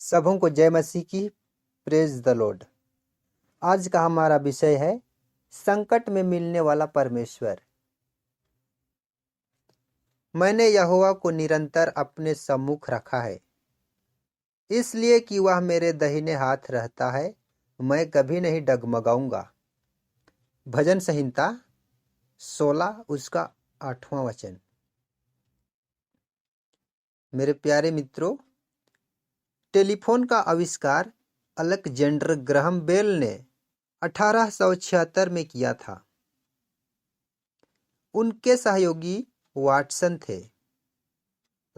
सबों को जय मसीह की। Praise the Lord. आज का हमारा विषय है संकट में मिलने वाला परमेश्वर। मैंने यहोवा को निरंतर अपने सम्मुख रखा है, इसलिए कि वह मेरे दाहिने हाथ रहता है, मैं कभी नहीं डगमगाऊंगा। भजन संहिता 16 उसका 8वां वचन। मेरे प्यारे मित्रों, टेलीफोन का आविष्कार अलेक्जेंडर ग्राहम बेल ने 1876 में किया था। उनके सहयोगी वाटसन थे।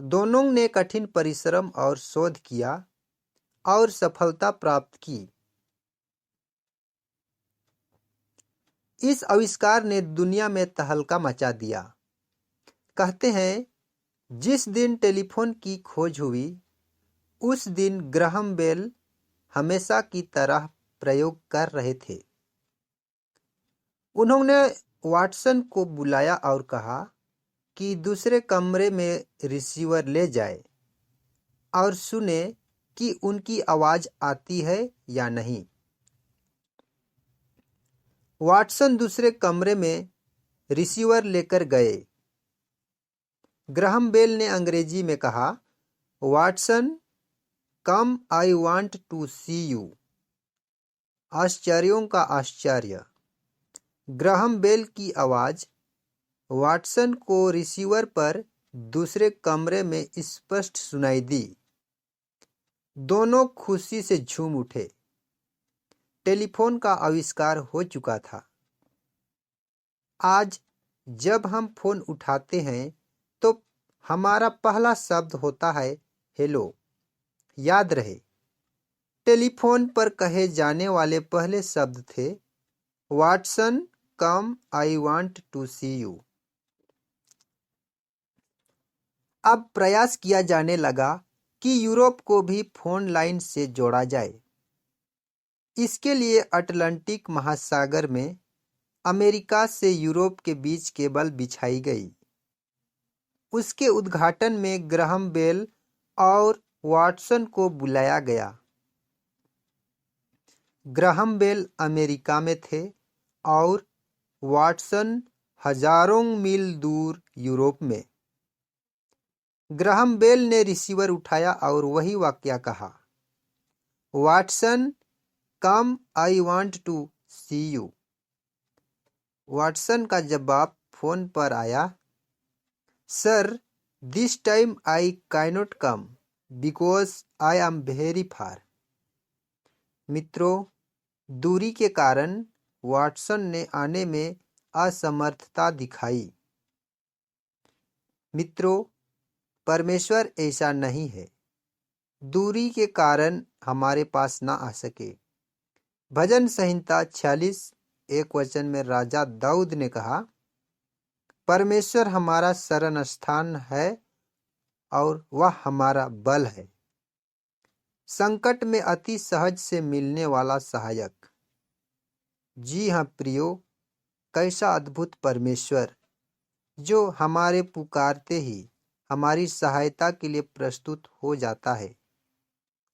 दोनों ने कठिन परिश्रम और शोध किया और सफलता प्राप्त की। इस आविष्कार ने दुनिया में तहलका मचा दिया। कहते हैं, जिस दिन टेलीफोन की खोज हुई उस दिन ग्राहम बेल हमेशा की तरह प्रयोग कर रहे थे। उन्होंने वाटसन को बुलाया और कहा कि दूसरे कमरे में रिसीवर ले जाए और सुने कि उनकी आवाज आती है या नहीं। वाटसन दूसरे कमरे में रिसीवर लेकर गए। ग्राहम बेल ने अंग्रेजी में कहा, Watson, come, I want to see you. आश्चर्यों का आश्चर्य। ग्राहम बेल की आवाज वाटसन को रिसीवर पर दूसरे कमरे में स्पष्ट सुनाई दी। दोनों खुशी से झूम उठे। टेलीफोन का आविष्कार हो चुका था। आज जब हम फोन उठाते हैं तो हमारा पहला शब्द होता है हेलो। याद रहे, टेलीफोन पर कहे जाने वाले पहले शब्द थे, Watson, come, I want to see you. अब प्रयास किया जाने लगा कि यूरोप को भी फोन लाइन से जोड़ा जाए। इसके लिए अटलांटिक महासागर में अमेरिका से यूरोप के बीच केबल बिछाई गई। उसके उद्घाटन में ग्राहम बेल और वाटसन को बुलाया गया। ग्राहम बेल अमेरिका में थे और वाटसन हजारों मील दूर यूरोप में। ग्राहम बेल ने रिसीवर उठाया और वही वाक्य कहा, Watson, come, I want to see you. Watson का जवाब फोन पर आया, sir, this time I cannot come because I am very far. मित्रों, दूरी के कारण वाटसन ने आने में असमर्थता दिखाई। मित्रों, परमेश्वर ऐसा नहीं है, दूरी के कारण हमारे पास ना आ सके। भजन संहिता 46 एक वचन में राजा दाऊद ने कहा, परमेश्वर हमारा शरण स्थान है और वह हमारा बल है, संकट में अति सहज से मिलने वाला सहायक। जी हाँ प्रियो, कैसा अद्भुत परमेश्वर, जो हमारे पुकारते ही हमारी सहायता के लिए प्रस्तुत हो जाता है।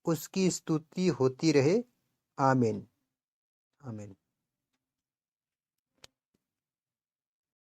उसकी स्तुति होती रहे। आमीन, आमीन।